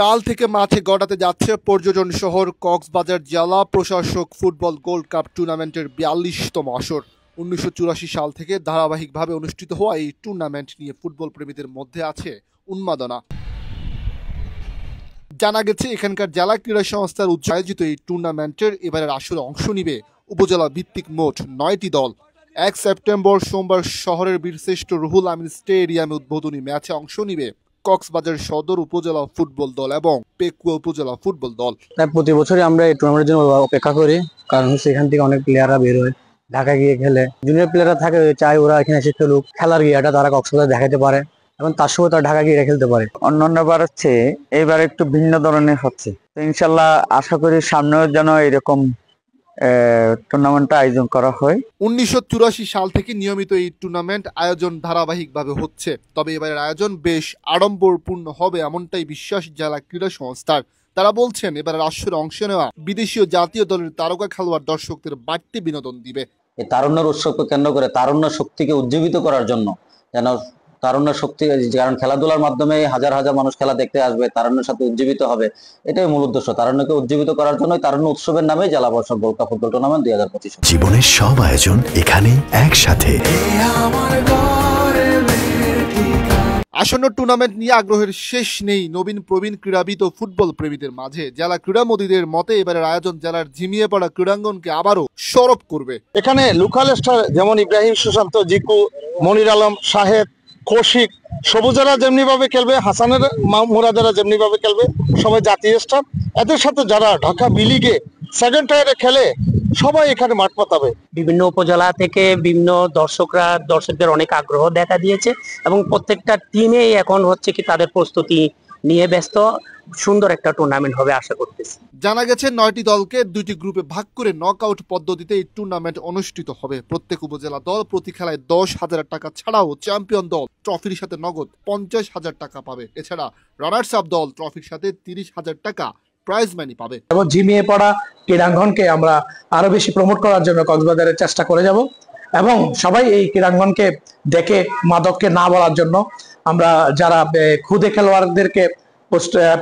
কাল থেকে মাঠে গড়াতে যাচ্ছে পর্যটন শহর কক্সবাজার জেলা প্রশাসক ফুটবল গোল্ড কাপ টুর্নামেন্টের ৪২তম আসর। ১৯৮৪ সাল থেকে ধারাবাহিকভাবে অনুষ্ঠিত হওয়া এই টুর্নামেন্ট নিয়ে ফুটবল প্রেমীদের মধ্যে আছে উন্মাদনা। জানা গেছে এখানকার জেলা ক্রীড়া সংস্থার আয়োজিত এই টুর্নামেন্টের এবারের আসরে অংশ নিবে উপজেলা ভিত্তিক মোট ৯টি দল। ১ সেপ্টেম্বর সোমবার শহরের বীরশ্রেষ্ঠ রুহুল আমিন স্টেডিয়ামে উদ্বোধনী ম্যাচে অংশ নিবে কক্সবাজার সদর উপজেলা ফুটবল দল এবং পেকুয়া উপজেলা ফুটবল দল। প্রতি বছরই আমরা এই টুর্নামেন্টের জন্য অপেক্ষা করি, কারণ এখান থেকে অনেক প্লেয়াররা বের হয়, ঢাকা গিয়ে খেলে। জুনিয়র প্লেয়াররা থাকে, চাই ওরা এখানে এসে খেলুক, খেলার গিয়েটা তারা কক্সবাজার দেখাতে পারে এবং তার সঙ্গে তারা ঢাকা গিয়ে খেলতে পারে। অন্যান্যবার হচ্ছে এইবার একটু ভিন্ন ধরনের হচ্ছে, তো ইনশাল্লাহ আশা করি সামনেও যেন এরকম টুর্নামেন্টটা আয়োজন করা হয়। ১৯৮৪ সাল থেকে নিয়মিত এই টুর্নামেন্ট আয়োজন ধারাবাহিকভাবে হচ্ছে, তবে এবারের আয়োজন বেশ আড়ম্বরপূর্ণ হবে এমনটাই বিশ্বাস জেলা ক্রীড়া সংস্থার। তারা বলছেন এবারের আসরে অংশ নেওয়া বিদেশি ও জাতীয় দলের তারকা খেলোয়াড় দর্শকদের বাড়তি বিনোদন দিবে। এই তারুণ্যের উৎসবকে কেন্দ্র করে তারুণ্য শক্তিকে উজ্জীবিত করার জন্য, যেন তারুণ্য শক্তি, কারণ খেলাধুলার মাধ্যমে হাজার হাজার মানুষ খেলা দেখতে আসবে, তারুণ্যের সাথে উজ্জীবিত হবে, এটাই মূল উদ্দেশ্য। তারুণ্যকে উজ্জীবিত করার জন্য তারুণ্য উৎসবের নামে জেলা প্রশাসক গোল্ড কাপ ফুটবল টুর্নামেন্ট ২০২৫। জীবনের সব আয়োজন এখানে একসাথে। আসন্ন টুর্নামেন্ট নিয়ে আগ্রহের শেষ নেই নবীন প্রবীণ ক্রীড়াবিদ ও ফুটবল প্রেমীদের মাঝে। জেলা ক্রীড়ামোদীদের মতে এবারের আয়োজন জেলার ঝিমিয়ে পড়া ক্রীড়াঙ্গনকে আবারও সরব করবে। এখানে লোকাল স্টার যেমন ইব্রাহিম, সুশান্ত, জিকু, মনির আলম, শাহেদ, কৌশিক, সবুজারা যেমনি ভাবে খেলবে, হাসানের মুরাদেরা যেমনি ভাবে খেলবে, সবাই জাতীয় স্টার। এদের সাথে যারা ঢাকা বি লিগে সেকেন্ড টায়ারে খেলে সবাই এখানে মাঠ পাতাবে। বিভিন্ন উপজেলা থেকে বিভিন্ন দর্শকদের অনেক আগ্রহ দেখা দিয়েছে এবং প্রত্যেকটা টিমেই এখন হচ্ছে কি তাদের প্রস্তুতি নিয়ে ব্যস্ত। সুন্দর একটা টুর্নামেন্ট হবে আশা করতেছি। জানা গেছে ৯টি দলকে ২টি গ্রুপে ভাগ করে নকআউট পদ্ধতিতে এই টুর্নামেন্ট অনুষ্ঠিত হবে। প্রত্যেক উপজেলা দল প্রতি খেলায় ১০,০০০ টাকা ছাড়াও চ্যাম্পিয়ন দল ট্রফির সাথে নগদ ৫০,০০০ টাকা পাবে। এছাড়া রানার্স আপ দল ট্রফির সাথে ৩০,০০০ টাকা প্রাইজ মানি পাবে। এবং ঝিমিয়ে পড়া ক্রীড়াঙ্গনকে আমরা আরো বেশি প্রমোট করার জন্য কক্সবাজারের চেষ্টা করে যাব এবং সবাই এই ক্রীড়াঙ্গনকে দেখে মাদককে না বলার জন্য আমরা যারা খুদে খেলোয়াড়দেরকে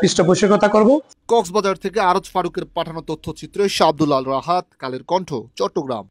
পৃষ্ঠপোষকতা করব। কক্সবাজার থেকে আরজ ফারুকের পাঠানো তথ্যচিত্রে শাহ আব্দুল আল রাহাত, কালের কণ্ঠ, চট্টগ্রাম।